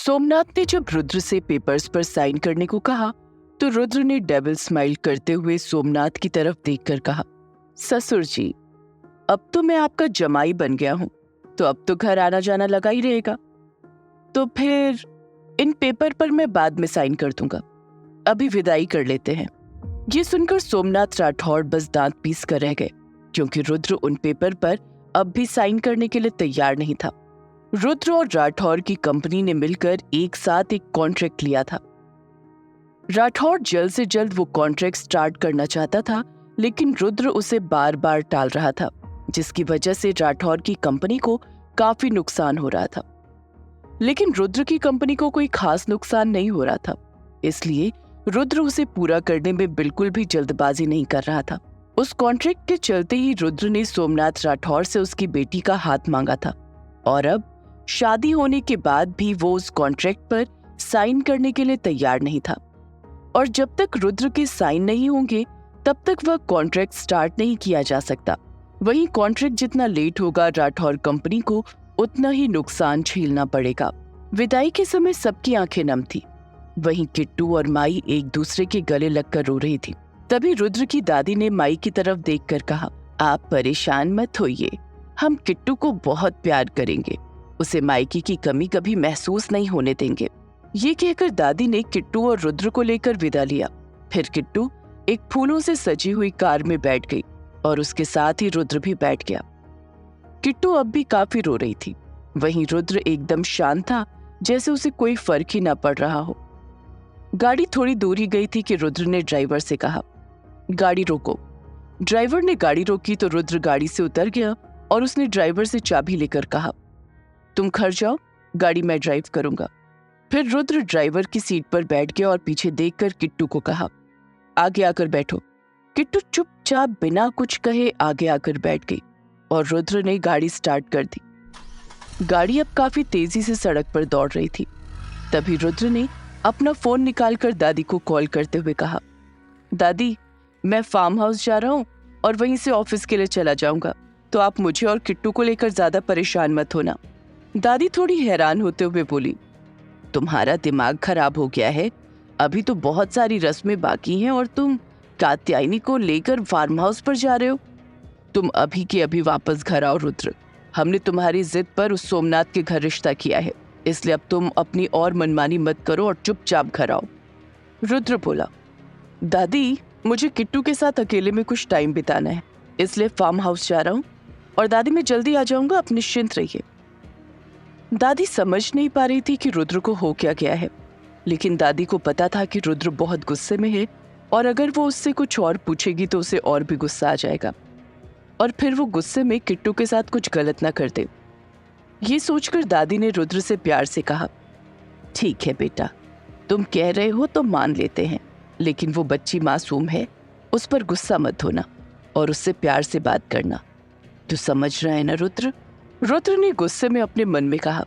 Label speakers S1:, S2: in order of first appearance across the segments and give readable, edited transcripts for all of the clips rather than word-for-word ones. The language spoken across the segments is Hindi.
S1: सोमनाथ ने जब रुद्र से पेपर्स पर साइन करने को कहा तो रुद्र ने डेविल स्माइल करते हुए सोमनाथ की तरफ देखकर कहा, ससुर जी, अब तो मैं आपका जमाई बन गया हूं, तो अब तो घर आना जाना लगा ही रहेगा। तो फिर इन पेपर पर मैं बाद में साइन कर दूंगा, अभी विदाई कर लेते हैं। ये सुनकर सोमनाथ राठौड़ बस दांत पीस कर रह गए, क्योंकि रुद्र उन पेपर पर अब भी साइन करने के लिए तैयार नहीं था। रुद्र और राठौर की कंपनी ने मिलकर एक साथ एक कॉन्ट्रैक्ट लिया था। राठौर जल्द से जल्द वो कॉन्ट्रैक्ट स्टार्ट करना चाहता था, लेकिन रुद्र उसे बार बार टाल रहा था, जिसकी वजह से राठौर की कंपनी को काफी नुकसान हो रहा था। लेकिन रुद्र की कंपनी को कोई खास नुकसान नहीं हो रहा था, इसलिए रुद्र उसे पूरा करने में बिल्कुल भी जल्दबाजी नहीं कर रहा था। उस कॉन्ट्रैक्ट के चलते ही रुद्र ने सोमनाथ राठौर से उसकी बेटी का हाथ मांगा था, और अब शादी होने के बाद भी वो उस कॉन्ट्रैक्ट पर साइन करने के लिए तैयार नहीं था। और जब तक रुद्र के साइन नहीं होंगे तब तक वह कॉन्ट्रैक्ट स्टार्ट नहीं किया जा सकता। वहीं कॉन्ट्रैक्ट जितना लेट होगा, राठौर कंपनी को उतना ही नुकसान झेलना पड़ेगा। विदाई के समय सबकी आंखें नम थी। वहीं किट्टू और माई एक दूसरे के गले लगकर रो रही थी। तभी रुद्र की दादी ने माई की तरफ देखकर कहा, आप परेशान मत होइए, हम किट्टू को बहुत प्यार करेंगे, उसे मायके की कमी कभी महसूस नहीं होने देंगे। ये कहकर दादी ने किट्टू और रुद्र को लेकर विदा लिया। फिर किट्टू एक फूलों से सजी हुई कार में बैठ गई और उसके साथ ही रुद्र भी बैठ गया। किट्टू अब भी काफी रो रही थी। वहीं रुद्र एकदम शांत था, जैसे उसे कोई फर्क ही न पड़ रहा हो। गाड़ी थोड़ी दूर ही गई थी कि रुद्र ने ड्राइवर से कहा, गाड़ी रोको। ड्राइवर ने गाड़ी रोकी तो रुद्र गाड़ी से उतर गया और उसने ड्राइवर से चाबी लेकर कहा, तुम घर जाओ, गाड़ी मैं ड्राइव करूंगा। फिर रुद्र ड्राइवर की सीट पर बैठ गया और पीछे देखकर किट्टू को कहा, आगे आकर बैठो। किट्टू चुपचाप बिना कुछ कहे आगे आकर बैठ गई और रुद्र ने गाड़ी स्टार्ट कर दी। गाड़ी अब काफी तेजी से सड़क पर दौड़ रही थी। तभी रुद्र ने अपना फोन निकालकर दादी को कॉल करते हुए कहा, दादी, मैं फार्म हाउस जा रहा हूँ और वहीं से ऑफिस के लिए चला जाऊंगा, तो आप मुझे और किट्टू को लेकर ज्यादा परेशान मत होना। दादी थोड़ी हैरान होते हुए बोली, तुम्हारा दिमाग खराब हो गया है, अभी तो बहुत सारी रस्में बाकी हैं और तुम कात्यायनी को लेकर फार्म हाउस पर जा रहे हो। तुम अभी के अभी वापस घर आओ रुद्र, हमने तुम्हारी जिद पर उस सोमनाथ के घर रिश्ता किया है, इसलिए अब तुम अपनी और मनमानी मत करो और चुपचाप घर आओ। रुद्र बोला, दादी, मुझे किट्टू के साथ अकेले में कुछ टाइम बिताना है, इसलिए फार्म हाउस जा रहा हूँ और दादी मैं जल्दी आ जाऊंगा, आप निश्चिंत रहिए। दादी समझ नहीं पा रही थी कि रुद्र को हो क्या गया है, लेकिन दादी को पता था कि रुद्र बहुत गुस्से में है और अगर वो उससे कुछ और पूछेगी तो उसे और भी गुस्सा आ जाएगा और फिर वो गुस्से में किट्टू के साथ कुछ गलत ना कर दे। ये सोचकर दादी ने रुद्र से प्यार से कहा, ठीक है बेटा, तुम कह रहे हो तो मान लेते हैं, लेकिन वो बच्ची मासूम है, उस पर गुस्सा मत होना और उससे प्यार से बात करना। तू समझ रहा है ना रुद्र? रुद्र ने गुस्से में अपने मन में कहा,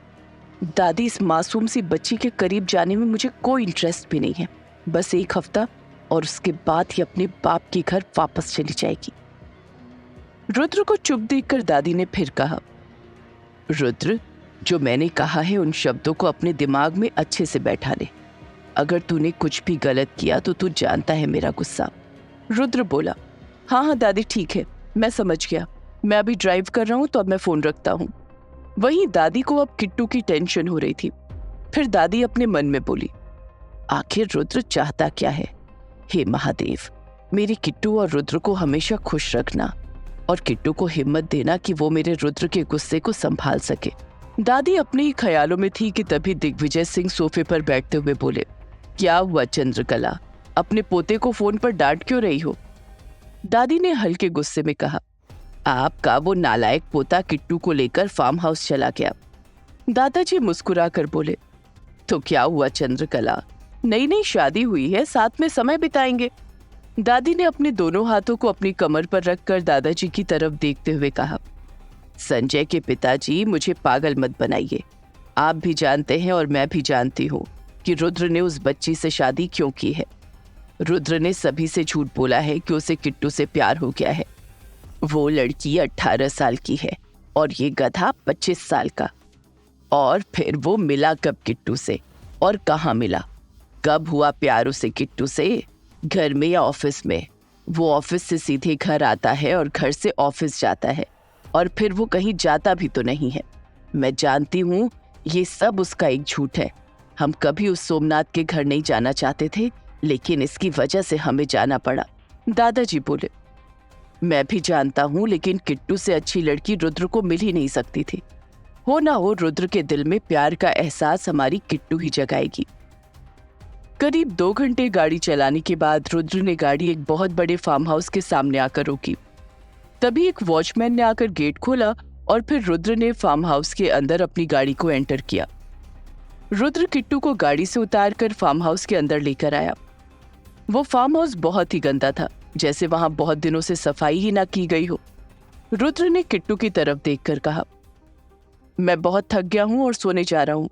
S1: दादी, इस मासूम सी बच्ची के करीब जाने में मुझे कोई इंटरेस्ट भी नहीं है। बस एक हफ्ता और उसके बाद ही अपने बाप के घर वापस चली जाएगी। रुद्र को चुप देखकर दादी ने फिर कहा, रुद्र, जो मैंने कहा है उन शब्दों को अपने दिमाग में अच्छे से बैठा ले। अगर तूने कुछ भी गलत किया तो तू जानता है मेरा गुस्सा। रुद्र बोला, हाँ दादी, ठीक है, मैं समझ गया, मैं अभी ड्राइव कर रहा हूँ तो अब मैं फोन रखता हूँ। वहीं दादी को अब किट्टू की टेंशन हो रही थी। फिर दादी अपने मन में बोली, आखिर रुद्र चाहता क्या है? हे महादेव, मेरे किट्टू और रुद्र को हमेशा खुश रखना और किट्टू को हिम्मत देना कि वो मेरे रुद्र के गुस्से को संभाल सके। दादी अपने ही ख्यालों में थी कि तभी दिग्विजय सिंह सोफे पर बैठते हुए बोले, क्या हुआ चंद्रकला, अपने पोते को फोन पर डांट क्यों रही हो? दादी ने हल्के गुस्से में कहा, आपका वो नालायक पोता किट्टू को लेकर फार्म हाउस चला गया। दादाजी मुस्कुरा कर बोले, तो क्या हुआ चंद्रकला, नई नई शादी हुई है, साथ में समय बिताएंगे। दादी ने अपने दोनों हाथों को अपनी कमर पर रखकर दादाजी की तरफ देखते हुए कहा, संजय के पिताजी, मुझे पागल मत बनाइए। आप भी जानते हैं और मैं भी जानती हूँ कि रुद्र ने उस बच्ची से शादी क्यों की है। रुद्र ने सभी से झूठ बोला है कि उसे किट्टू से प्यार हो गया है। वो लड़की 18 साल की है और ये गधा 25 साल का। और फिर वो मिला कब किट्टू से, और कहाँ मिला? कब हुआ प्यार उसे किट्टू से? घर में या ऑफिस में? वो ऑफिस से सीधे घर आता है और घर से ऑफिस जाता है, और फिर वो कहीं जाता भी तो नहीं है। मैं जानती हूँ ये सब उसका एक झूठ है। हम कभी उस सोमनाथ के घर नहीं जाना चाहते थे, लेकिन इसकी वजह से हमें जाना पड़ा। दादाजी बोले। मैं भी जानता हूँ, लेकिन किट्टू से अच्छी लड़की रुद्र को मिल ही नहीं सकती थी। हो ना हो, रुद्र के दिल में प्यार का एहसास हमारी किट्टू ही जगाएगी। करीब 2 घंटे गाड़ी चलाने के बाद रुद्र ने गाड़ी एक बहुत बड़े फार्म हाउस के सामने आकर रोकी। तभी एक वॉचमैन ने आकर गेट खोला और फिर रुद्र ने फार्म हाउस के अंदर अपनी गाड़ी को एंटर किया। रुद्र किट्टू को गाड़ी से उतारकर फार्म हाउस के अंदर लेकर आया। वो फार्म हाउस बहुत ही गंदा था, जैसे वहां बहुत दिनों से सफाई ही ना की गई हो। रुद्र ने किट्टू की तरफ देखकर कहा, मैं बहुत थक गया हूं और सोने जा रहा हूं।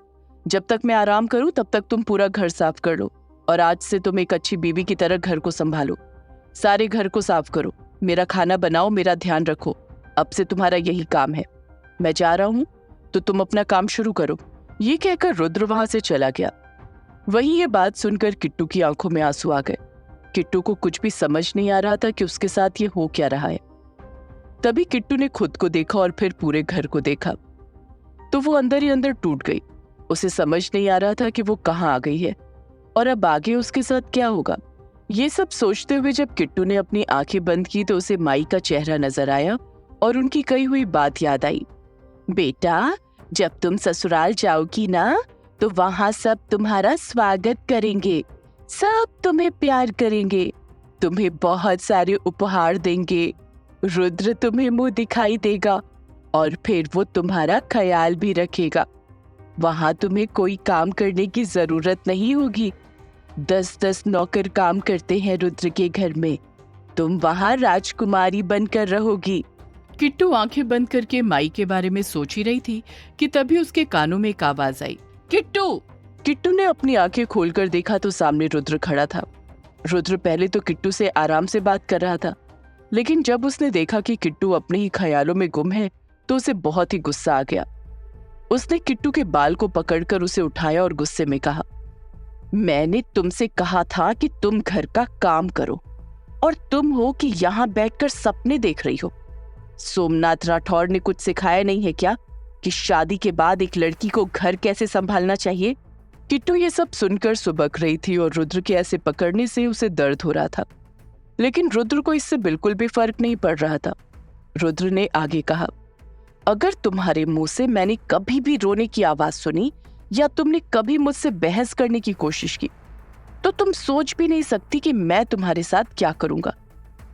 S1: जब तक मैं आराम करूं तब तक तुम पूरा घर साफ कर लो, और आज से तुम एक अच्छी बीवी की तरह घर को संभालो। सारे घर को साफ करो, मेरा खाना बनाओ, मेरा ध्यान रखो। अब से तुम्हारा यही काम है। मैं जा रहा हूं तो तुम अपना काम शुरू करो। ये कहकर रुद्र वहां से चला गया। वहीं ये बात सुनकर किट्टू की आंखों में आंसू आ गए। किट्टू को कुछ भी समझ नहीं आ रहा था कि उसके साथ ये हो क्या रहा है। तभी किट्टू ने खुद को देखा और फिर पूरे घर को देखा, तो वो अंदर ही अंदर टूट गई। उसे समझ नहीं आ रहा था कि वो कहाँ आ गई है और अब आगे उसके साथ क्या होगा। ये सब सोचते हुए जब किट्टू ने अपनी आंखें बंद की तो उसे माई का चेहरा नजर आया और उनकी कही हुई बात याद आई। बेटा, जब तुम ससुराल जाओगी ना तो वहां सब तुम्हारा स्वागत करेंगे, सब तुम्हें प्यार करेंगे, तुम्हें बहुत सारे उपहार देंगे। रुद्र तुम्हें मुंह दिखाई देगा और फिर वो तुम्हारा ख्याल भी रखेगा। वहां तुम्हें कोई काम करने की जरूरत नहीं होगी। 10-10 नौकर काम करते हैं रुद्र के घर में। तुम वहां राजकुमारी बनकर रहोगी। किट्टू आंखें बंद करके माई के बारे में सोच ही रही थी कि तभी उसके कानों में एक आवाज आई, किट्टू। किट्टू ने अपनी आंखें खोलकर देखा तो सामने रुद्र खड़ा था। रुद्र पहले तो किट्टू से आराम से बात कर रहा था, लेकिन जब उसने देखा कि किट्टू अपने ही ख्यालों में गुम है तो उसे बहुत ही गुस्सा आ गया। उसने किट्टू के बाल को पकड़कर उसे उठाया और गुस्से में कहा, मैंने तुमसे कहा था कि तुम घर का काम करो, और तुम हो कि यहाँ बैठकर सपने देख रही हो। सोमनाथ राठौर ने कुछ सिखाया नहीं है क्या कि शादी के बाद एक लड़की को घर कैसे संभालना चाहिए? किट्टू ये सब सुनकर सुबक रही थी और रुद्र के ऐसे पकड़ने से उसे दर्द हो रहा था, लेकिन रुद्र को इससे बिल्कुल भी फर्क नहीं पड़ रहा था। रुद्र ने आगे कहा, अगर तुम्हारे मुंह से मैंने कभी भी रोने की आवाज सुनी या तुमने कभी मुझसे बहस करने की कोशिश की तो तुम सोच भी नहीं सकती कि मैं तुम्हारे साथ क्या करूंगा।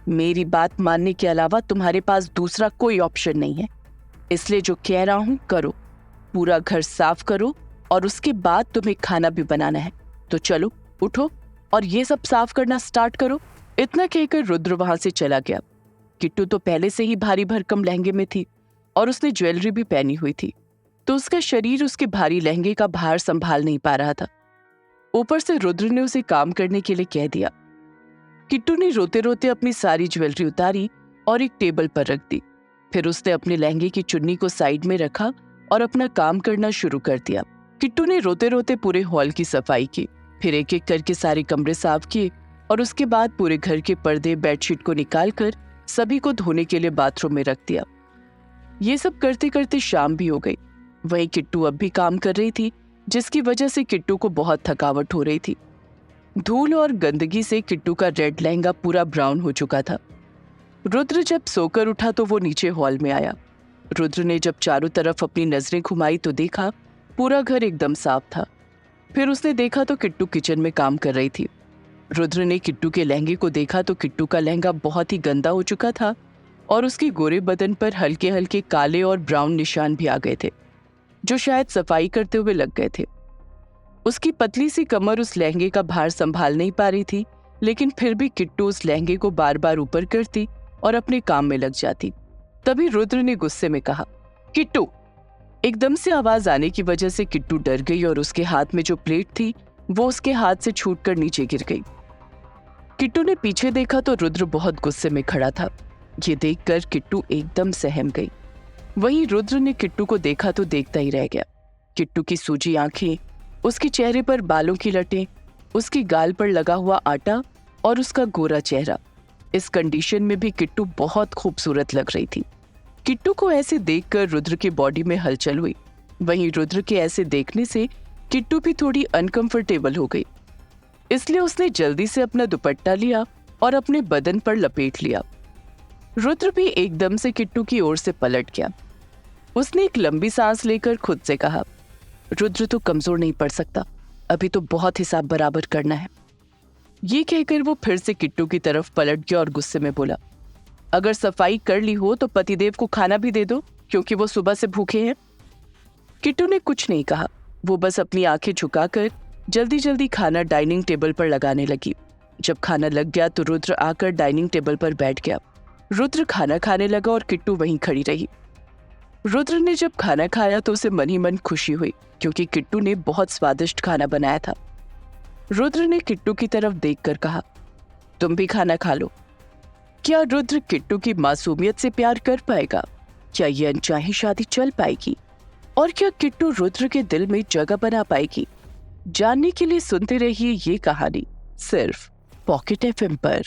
S1: मेरी बात मानने के अलावा तुम्हारे पास दूसरा कोई ऑप्शन नहीं है, इसलिए जो कह रहा हूं करो। पूरा घर साफ करो और उसके बाद तुम्हें खाना भी बनाना है। तो चलो उठो और ये सब साफ करना स्टार्ट करो। इतना कहकर रुद्र वहां से चला गया। किट्टू तो पहले से ही भारी भरकम लहंगे में थी और उसने ज्वेलरी भी पहनी हुई थी, तो उसका शरीर उसके भारी लहंगे का भार संभाल नहीं पा रहा था। ऊपर से रुद्र ने उसे काम करने के लिए कह दिया। किट्टू ने रोते रोते अपनी सारी ज्वेलरी उतारी और एक टेबल पर रख दी। फिर उसने अपने लहंगे की चुन्नी को साइड में रखा और अपना काम करना शुरू कर दिया। किट्टू ने रोते रोते पूरे हॉल की सफाई की, फिर एक एक करके सारे कमरे साफ किए और उसके बाद पूरे घर के पर्दे बेडशीट को निकालकर सभी को धोने के लिए बाथरूम में रख दिया। ये सब करते करते शाम भी हो गई। वहीं किट्टू अब भी काम कर रही थी, जिसकी वजह से किट्टू को बहुत थकावट हो रही थी। धूल और गंदगी से किट्टू का रेड लहंगा पूरा ब्राउन हो चुका था। रुद्र जब सोकर उठा तो वो नीचे हॉल में आया। रुद्र ने जब चारों तरफ अपनी नजरें घुमाई तो देखा पूरा घर एकदम साफ था। फिर उसने देखा तो किट्टू किचन में काम कर रही थी। रुद्र ने किट्टू के लहंगे को देखा तो किट्टू का लहंगा बहुत ही गंदा हो चुका था और उसके गोरे बदन पर हल्के हल्के काले और ब्राउन निशान भी आ गए थे, जो शायद सफाई करते हुए लग गए थे। उसकी पतली सी कमर उस लहंगे का भार संभाल नहीं पा रही थी, लेकिन फिर भी किट्टू उस लहंगे को बार बार ऊपर करती और अपने काम में लग जाती। तभी रुद्र ने गुस्से में कहा, किट्टू। एकदम से आवाज आने की वजह से किट्टू डर गई और उसके हाथ में जो प्लेट थी वो उसके हाथ से छूटकर नीचे गिर गई। किट्टू ने पीछे देखा तो रुद्र बहुत गुस्से में खड़ा था। ये देखकर किट्टू एकदम सहम गई। वहीं रुद्र ने किट्टू को देखा तो देखता ही रह गया। किट्टू की सूजी आंखें, उसके चेहरे पर बालों की लटें, उसकी गाल पर लगा हुआ आटा और उसका गोरा चेहरा। इस कंडीशन में भी किट्टू बहुत खूबसूरत लग रही थी। किट्टू को ऐसे देखकर रुद्र की बॉडी में हलचल हुई। वहीं रुद्र के ऐसे देखने से किट्टू भी थोड़ी अनकंफर्टेबल हो गई, इसलिए उसने जल्दी से अपना दुपट्टा लिया और अपने बदन पर लपेट लिया। रुद्र भी एकदम से किट्टू की ओर से पलट गया। उसने एक लंबी सांस लेकर खुद से कहा, रुद्र तो कमजोर नहीं पड़ सकता, अभी तो बहुत हिसाब बराबर करना है। ये कहकर वो फिर से किट्टू की तरफ पलट गया और गुस्से में बोला, अगर सफाई कर ली हो तो पतिदेव को खाना भी दे दो, क्योंकि वो सुबह से भूखे हैं। किट्टू ने कुछ नहीं कहा, वो बस अपनी आंखें झुकाकर जल्दी जल्दी खाना डाइनिंग टेबल पर लगाने लगी। जब खाना लग गया तो रुद्र आकर डाइनिंग टेबल पर बैठ गया। रुद्र खाना खाने लगा और किट्टू वहीं खड़ी रही। रुद्र ने जब खाना खाया तो उसे मन ही मन खुशी हुई, क्योंकि किट्टू ने बहुत स्वादिष्ट खाना बनाया था। रुद्र ने किट्टू की तरफ देखकर कहा, तुम भी खाना खा लो। क्या रुद्र किट्टू की मासूमियत से प्यार कर पाएगा? क्या ये अनचाही शादी चल पाएगी? और क्या किट्टू रुद्र के दिल में जगह बना पाएगी? जानने के लिए सुनते रहिए ये कहानी सिर्फ पॉकेट एफएम पर।